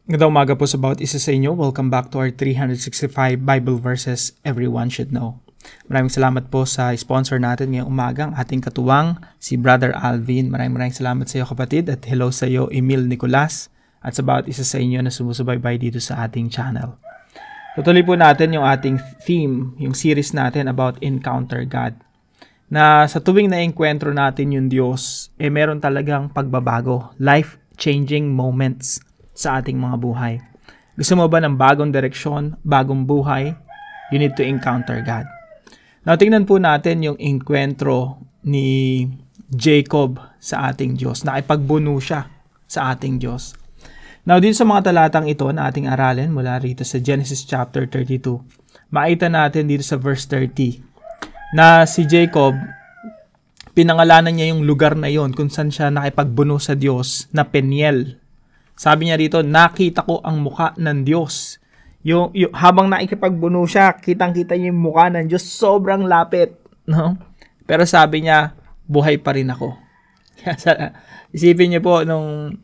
Magandang umaga po sa bawat isa sa inyo. Welcome back to our 365 Bible verses everyone should know. Maraming salamat po sa sponsor natin ngayong umagang ating katuwang, si Brother Alvin. Maraming salamat sa iyo kapatid at hello sa iyo Emil Nicolas at sa bawat isa sa inyo na sumusubaybay dito sa ating channel. Tutuloy po natin yung ating theme, yung series natin about Encounter God. Na sa tuwing na-enkwentro natin yung Diyos, meron talagang pagbabago, life-changing moments sa ating mga buhay. Gusto mo ba ng bagong direksyon, bagong buhay? You need to encounter God. Now, tingnan po natin yung enkwentro ni Jacob sa ating Diyos. Nakipagbuno siya sa ating Diyos. Now, dito sa mga talatang ito na ating aralin mula rito sa Genesis chapter 32, makita natin dito sa verse 30 na si Jacob, pinangalanan niya yung lugar na yon kung saan siya nakipagbuno sa Diyos na Peniel. Sabi niya rito, nakita ko ang mukha ng Diyos. Yung habang nakikipagbuno siya, kitang-kita niya yung mukha ng Diyos, sobrang lapit. No? Pero sabi niya, buhay pa rin ako. Isipin niyo po, nung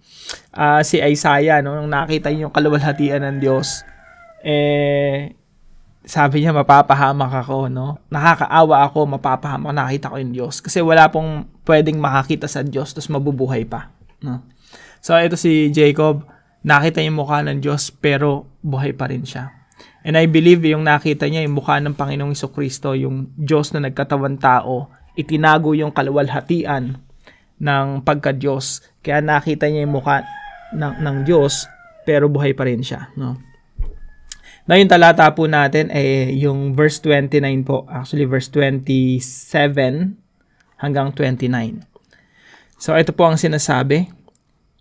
si Isaiah, nung nakita niya yung kaluwalhatian ng Diyos, sabi niya, mapapahamak ako. No? Nakakaawa ako, mapapahamak, nakita ko yung Diyos. Kasi wala pong pwedeng makakita sa Diyos, tapos mabubuhay pa. No? So, ito si Jacob, nakita yung mukha ng Diyos, pero buhay pa rin siya. And I believe yung nakita niya, yung mukha ng Panginoong Jesucristo, yung Diyos na nagkatawan tao, itinago yung kaluwalhatian ng pagka-Diyos. Kaya nakita niya yung mukha ng Diyos, pero buhay pa rin siya. No? Na yung talata po natin, yung verse 29 po, actually verse 27 hanggang 29. So, ito po ang sinasabi.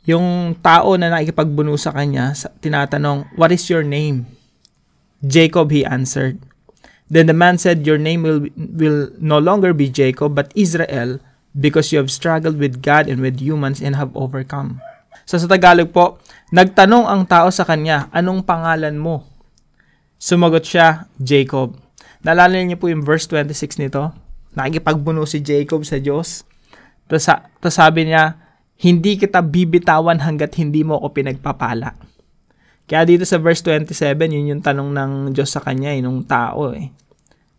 Yung tao na nakikipagbuno sa kanya, tinatanong, "What is your name?" Jacob, he answered. Then the man said, "Your name will no longer be Jacob, but Israel, because you have struggled with God and with humans and have overcome." So sa Tagalog po, nagtanong ang tao sa kanya, "Anong pangalan mo?" Sumagot siya, "Jacob." Naalala niyo po yung verse 26 nito? Nakikipagbuno si Jacob sa Diyos. Tapos sabi niya, "Hindi kita bibitawan hanggat hindi mo ako pinagpapala." Kaya dito sa verse 27, yun yung tanong ng Diyos sa kanya, nung tao.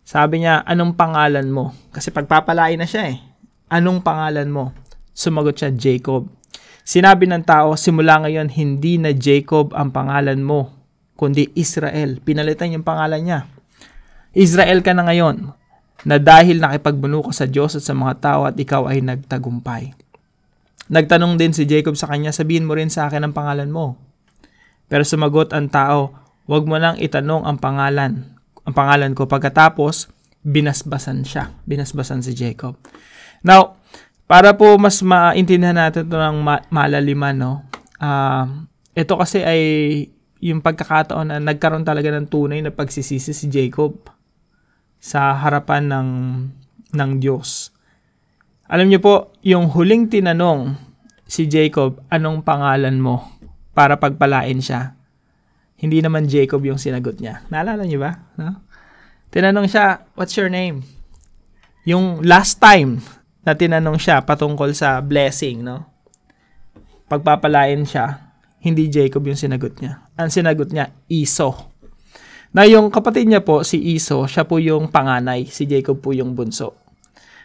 Sabi niya, "Anong pangalan mo?" Kasi pagpapalain na siya. "Anong pangalan mo?" Sumagot siya, "Jacob." Sinabi ng tao, "Simula ngayon, hindi na Jacob ang pangalan mo, kundi Israel." Pinalitan yung pangalan niya. Israel ka na ngayon, na dahil nakipagbuno ka sa Diyos at sa mga tao at ikaw ay nagtagumpay. Nagtanong din si Jacob sa kanya, "Sabihin mo rin sa akin ang pangalan mo." Pero sumagot ang tao, "Huwag mo nang itanong ang pangalan ko." Pagkatapos, binasbasan si Jacob. Now, para po mas maintindihan natin ito ng malaliman, no? Ito kasi ay yung pagkakataon na nagkaroon talaga ng tunay na pagsisisi si Jacob sa harapan ng Diyos. Alam niyo po, yung huling tinanong si Jacob, "Anong pangalan mo?" para pagpalain siya. Hindi naman Jacob yung sinagot niya. Naalala niyo ba? No? Tinanong siya, "What's your name?" Yung last time na tinanong siya patungkol sa blessing, no? Pagpapalain siya, hindi Jacob yung sinagot niya. Ang sinagot niya, Esau. Na yung kapatid niya po, si Esau, siya po yung panganay, si Jacob po yung bunso.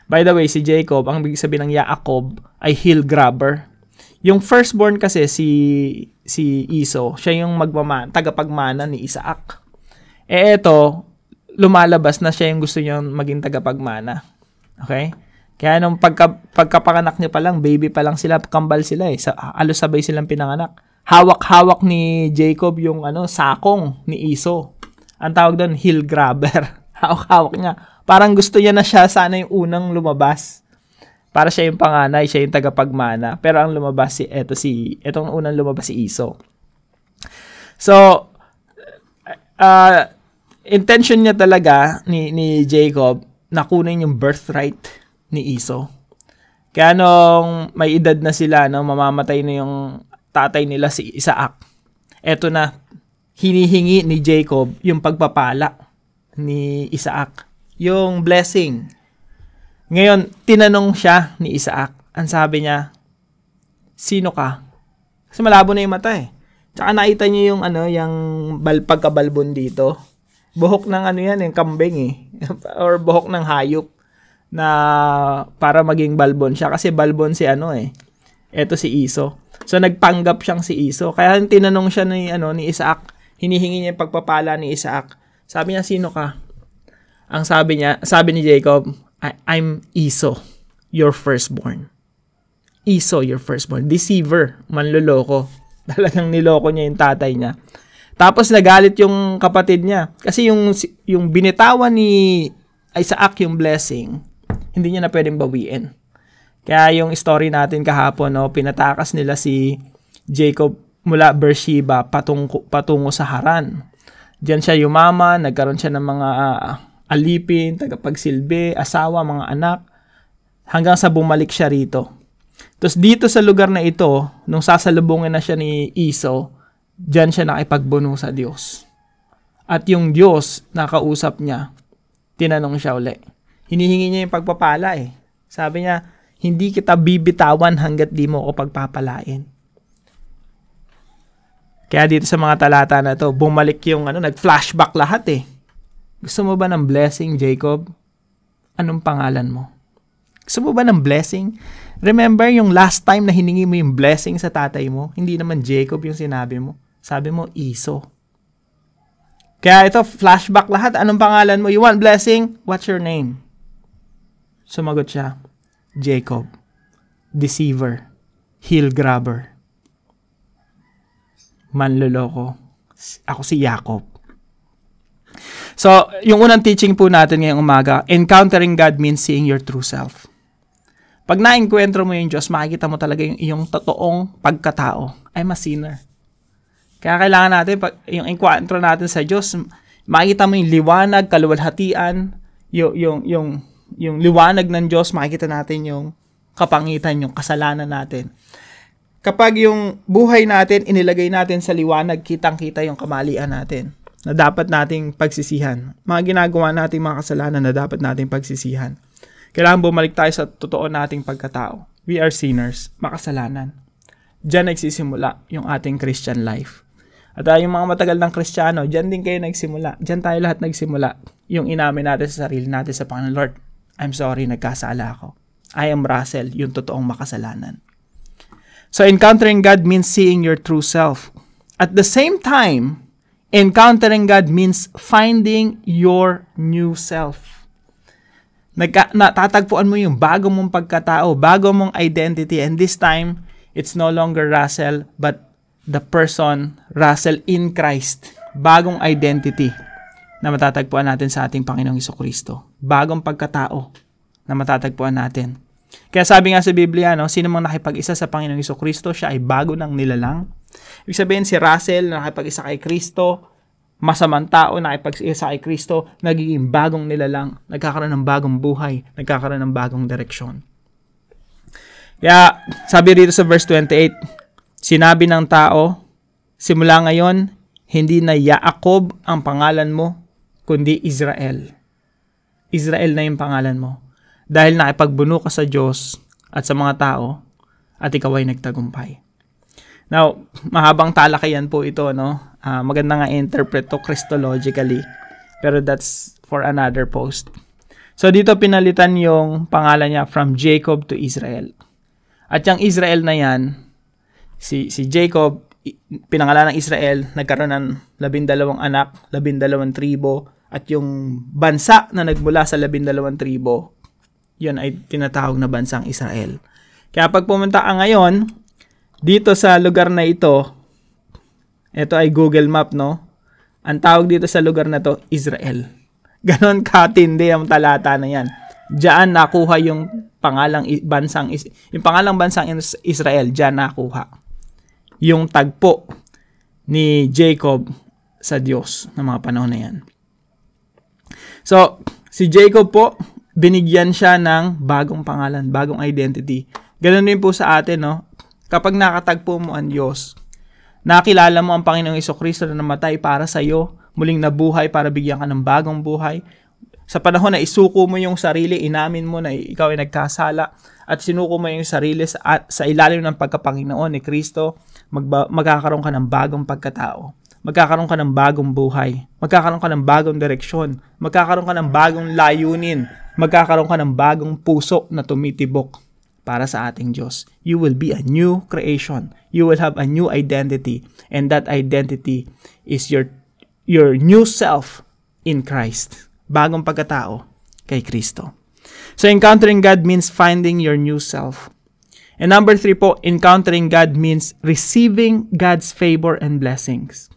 By the way, si Jacob, ang ibig sabihin ng Yaakov ay hill grabber. Yung firstborn kasi si Esau, siya yung tagapagmana ni Isaac. Ito, lumalabas na siya yung gusto niyang maging tagapagmana. Okay? Kaya nung pagkapanganak niya pa lang, baby pa lang sila, kambal sila halos sabay silang pinanganak. Hawak-hawak ni Jacob yung sakong ni Esau. Ang tawag doon, hill grabber. Hawak-hawak niya. Parang gusto niya na siya sana yung unang lumabas. Para siya yung panganay, siya yung tagapagmana. Pero ang lumabas etong unang lumabas si Esau. So, intention niya talaga ni Jacob na kunin yung birthright ni Esau. Kaya nung may edad na sila, mamamatay na yung tatay nila si Isaac. Eto na, hinihingi ni Jacob yung pagpapala ni Isaac. Yung blessing. Ngayon, tinanong siya ni Isaac. Ang sabi niya, "Sino ka?" Kasi malabo na yung mata Tsaka nakita niyo yung yung pagkabalbon dito. Buhok ng yan, yung kambing or buhok ng hayop na para maging balbon siya kasi balbon si eto si Iso. So nagpanggap siyang si Iso. Kaya tinanong siya ni Isaac, hinihingi niya yung pagpapala ni Isaac. Sabi niya, sino ka? Ang sabi ni Jacob, I'm Iso, your firstborn. Iso, your firstborn. Deceiver, manloloko. Talagang niloko niya yung tatay niya. Tapos nagalit yung kapatid niya. Kasi yung binitawan ni Isaac yung blessing, hindi niya na pwedeng bawiin. Kaya yung story natin kahapon, pinatakas nila si Jacob mula Beersheba patungo sa Haran. Diyan siya yumaman, nagkaroon siya ng mga alipin, tagapagsilbi, asawa, mga anak, hanggang sa bumalik siya rito. Tapos dito sa lugar na ito, nung sasalubungin na siya ni Iso, diyan siya nakipagbuno sa Diyos. At yung Diyos, nakausap niya, tinanong siya uli. Hinihingi niya yung pagpapala Sabi niya, hindi kita bibitawan hanggat di mo ako pagpapalain. Kaya dito sa mga talata na to, bumalik yung nag-flashback lahat Gusto mo ba ng blessing, Jacob? Anong pangalan mo? Gusto mo ba ng blessing? Remember yung last time na hiningi mo yung blessing sa tatay mo? Hindi naman Jacob yung sinabi mo. Sabi mo, Iso. Kaya ito, flashback lahat. Anong pangalan mo? You want blessing? What's your name? Sumagot siya, Jacob. Deceiver. Heel grabber. Manloloko. Ako si Jacob. So, yung unang teaching po natin ngayong umaga, encountering God means seeing your true self. Pag na-enkwentro mo yung Diyos, makikita mo talaga yung iyong totoong pagkatao. I'm a sinner. Kaya kailangan natin, yung enkwentro natin sa Diyos, makikita mo yung liwanag, kaluwalhatian, yung liwanag ng Diyos, makikita natin yung kapangitan, yung kasalanan natin. Kapag yung buhay natin, inilagay natin sa liwanag, kitang-kita yung kamalian natin na dapat nating pagsisihan. Mga ginagawa nating mga kasalanan na dapat nating pagsisihan. Kailangan bumalik tayo sa totoo nating pagkatao. We are sinners, makasalanan. Diyan nagsisimula yung ating Christian life. At yung mga matagal ng Kristiyano, diyan din kayo nagsimula. Diyan tayo lahat nagsimula. Yung inamin natin sa sarili natin sa Panginoon, Lord, I'm sorry, nagkasala ako. I am Russell, yung totoong makasalanan. So encountering God means seeing your true self. At the same time, encountering God means finding your new self. Natatagpuan mo yung bago mong pagkatao, bago mong identity, and this time, it's no longer Russell, but the person, Russell in Christ. Bagong identity na matatagpuan natin sa ating Panginoong Jesucristo. Bagong pagkatao na matatagpuan natin. Kaya sabi nga sa Biblia, sino mang nakipag-isa sa Panginoong Jesucristo, siya ay bago ng nilalang. Ibig sabihin, si Russell na nakipag-isa kay Kristo, masamang tao na nakipag-isa kay Kristo, nagiging bagong nilalang, nagkakaroon ng bagong buhay, nagkakaroon ng bagong direksyon. Kaya, sabi rito sa verse 28, sinabi ng tao, simula ngayon, hindi na Yaakov ang pangalan mo, kundi Israel. Israel na yung pangalan mo. Dahil nakipagbuno ka sa Diyos at sa mga tao, at ikaw ay nagtagumpay. Now, mahabang talakayan po ito, maganda nga interpret to Christologically, pero that's for another post. So, dito pinalitan yung pangalan niya from Jacob to Israel. At yung Israel na yan, si Jacob, pinangalan ng Israel, nagkaroon ng 12 anak, 12 tribo, at yung bansa na nagmula sa 12 tribo, yun ay tinatawag na bansang Israel. Kaya pag pumunta ka ngayon, dito sa lugar na ito ay Google Map, ang tawag dito sa lugar na to, Israel. Ganon katindi ang talata na yan. Diyan nakuha yung pangalang bansang Israel, diyan nakuha yung tagpo ni Jacob sa Diyos ng mga panahon na yan. So, si Jacob po, binigyan siya ng bagong pangalan, bagong identity. Ganon din po sa atin, kapag nakatagpo mo ang Diyos, nakilala mo ang Panginoong Jesucristo na namatay para sa iyo, muling nabuhay para bigyan ka ng bagong buhay. Sa panahon na isuko mo yung sarili, inamin mo na ikaw ay nagkasala, at sinuko mo yung sarili sa ilalim ng pagkapanginoon ni Kristo, magkakaroon ka ng bagong pagkatao. Magkakaroon ka ng bagong buhay. Magkakaroon ka ng bagong direksyon. Magkakaroon ka ng bagong layunin. Magkakaroon ka ng bagong puso na tumitibok para sa ating Diyos. You will be a new creation. You will have a new identity. And that identity is your new self in Christ. Bagong pagkatao kay Kristo. So, encountering God means finding your new self. And number 3 po, encountering God means receiving God's favor and blessings.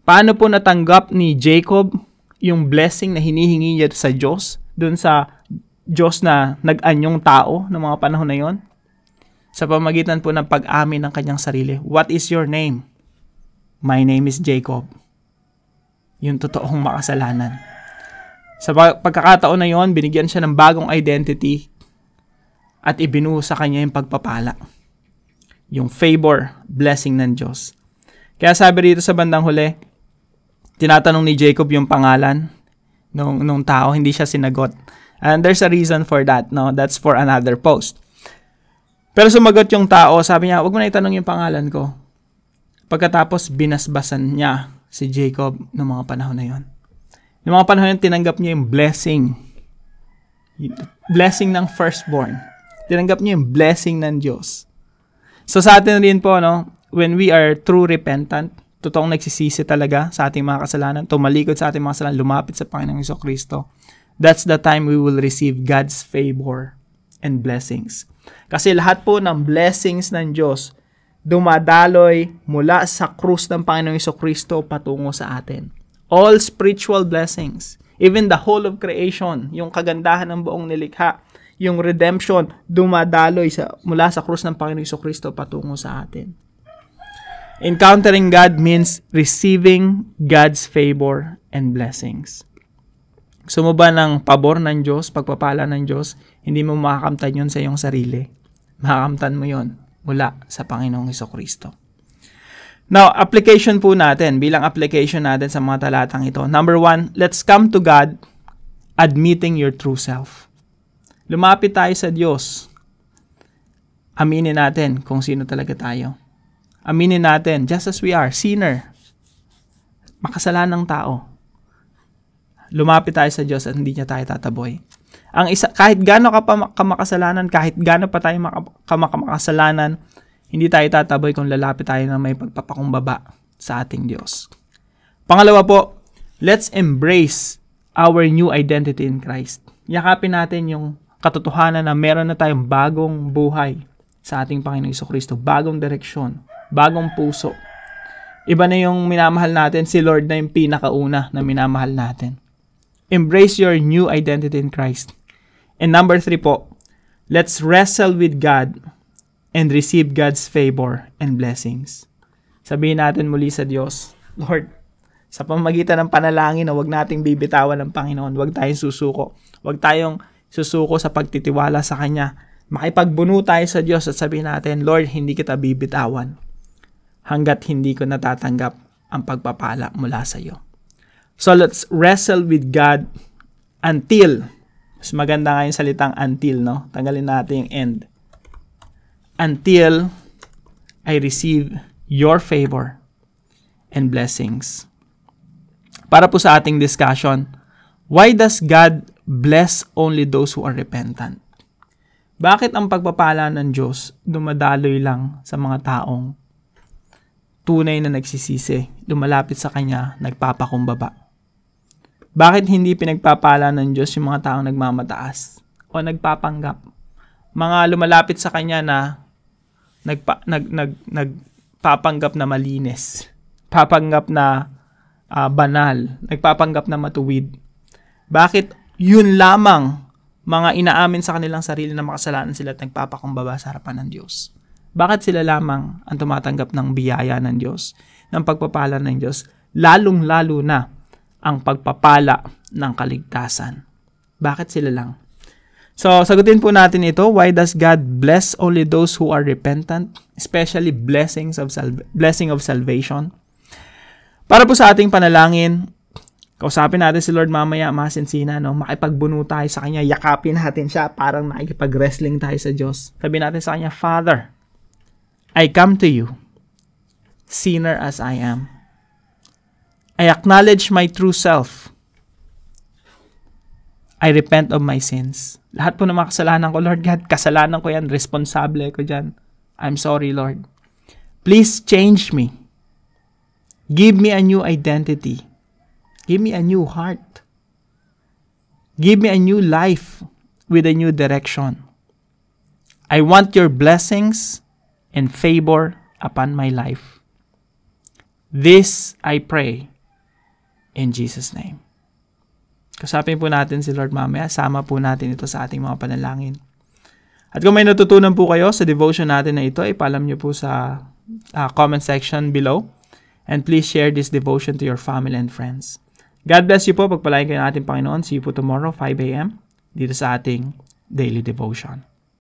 Paano po natanggap ni Jacob yung blessing na hinihingi niya sa Diyos, dun sa Diyos na nag-anyong tao ng mga panahon na yon? Sa pamagitan po ng pag-amin ng kanyang sarili. What is your name? My name is Jacob. Yung totoong makasalanan. Sa pagkakataon na yon, binigyan siya ng bagong identity at ibinuo sa kanya yung pagpapala. Yung favor, blessing ng Diyos. Kaya sabi rito sa bandang huli, tinatanong ni Jacob yung pangalan nung tao, hindi siya sinagot. And there's a reason for that, no? That's for another post. Pero sumagot yung tao, sabi niya, wag mo na itanong yung pangalan ko. Pagkatapos, binasbasan niya si Jacob noong mga panahon na yon. Noong mga panahon na yun, tinanggap niya yung blessing. Blessing ng firstborn. Tinanggap niya yung blessing ng Diyos. So sa atin rin po, no? When we are true repentant, totoong nagsisisi talaga sa ating mga kasalanan, tumalikod sa ating mga kasalanan, lumapit sa Panginoong Jesucristo, that's the time we will receive God's favor and blessings. Kasi lahat po ng blessings ng Diyos, dumadaloy mula sa krus ng Panginoong Jesucristo patungo sa atin. All spiritual blessings, even the whole of creation, yung kagandahan ng buong nilikha, yung redemption, dumadaloy mula sa krus ng Panginoong Jesucristo patungo sa atin. Encountering God means receiving God's favor and blessings. Gusto mo ba ng pabor ng Diyos, pagpapala ng Diyos? Hindi mo makakamtan yun sa iyong sarili. Makakamtan mo yun mula sa Panginoong Jesucristo. Now, application po natin, bilang application natin sa mga talatang ito. Number 1, let's come to God admitting your true self. Lumapit tayo sa Diyos. Aminin natin kung sino talaga tayo. Aminin natin, just as we are, sinner, makasalanang tao. Lumapit tayo sa Diyos at hindi niya tayo tataboy. Kahit gaano ka makasalanan, kahit gaano pa tayo makasalanan, hindi tayo tataboy kung lalapit tayo na may pagpapakumbaba sa ating Diyos. Pangalawa po, let's embrace our new identity in Christ. Yakapin natin yung katotohanan na meron na tayong bagong buhay sa ating Panginoong Jesucristo, bagong direksyon, bagong puso. Iba na yung minamahal natin, si Lord na yung pinakauna na minamahal natin. Embrace your new identity in Christ. And number 3 po, let's wrestle with God and receive God's favor and blessings. Sabihin natin muli sa Diyos, Lord, sa pamamagitan ng panalangin na huwag nating bibitawan ng Panginoon, huwag tayong susuko. Huwag tayong susuko sa pagtitiwala sa Kanya. Makipagbuno tayo sa Diyos at sabihin natin, Lord, hindi kita bibitawan hanggat hindi ko natatanggap ang pagpapala mula sa iyo. So let's wrestle with God until, mas maganda nga yung salitang until, no? Tanggalin natin yung end. Until I receive your favor and blessings. Para po sa ating discussion, why does God bless only those who are repentant? Bakit ang pagpapala ng Diyos dumadaloy lang sa mga taong tunay na nagsisisi, lumalapit sa Kanya, nagpapakumbaba? Bakit hindi pinagpapala ng Diyos yung mga taong nagmamataas o nagpapanggap? Mga lumalapit sa Kanya na nagpapanggap na malinis, papanggap na banal, nagpapanggap na matuwid. Bakit yun lamang mga inaamin sa kanilang sarili na makasalanan sila at nagpapakumbaba sa harapan ng Diyos? Bakit sila lamang ang tumatanggap ng biyaya ng Diyos, ng pagpapala ng Diyos, lalong-lalo na ang pagpapala ng kaligtasan? Bakit sila lang? So, sagutin po natin ito. Why does God bless only those who are repentant? Especially blessing of salvation. Para po sa ating panalangin, kausapin natin si Lord mamaya, masinsina, no? Makipagbuno tayo sa Kanya, yakapin natin siya, parang nakikipag-wrestling tayo sa Diyos. Sabihin natin sa Kanya, Father, I come to you sinner as I am. I acknowledge my true self. I repent of my sins. Lahat po ng mga kasalanan ko, Lord God, kasalanan ko yan, responsable ko dyan. I'm sorry, Lord. Please change me. Give me a new identity. Give me a new heart. Give me a new life with a new direction. I want your blessings and favor upon my life. This I pray in Jesus' name. Kasapin po natin si Lord mamaya. Sama po natin ito sa ating mga panalangin. At kung may natutunan po kayo sa devotion natin na ito, ipaalam niyo po sa comment section below. And please share this devotion to your family and friends. God bless you po. Pagpalain kayo ng ating Panginoon. See you po tomorrow, 5 a.m. dito sa ating daily devotion.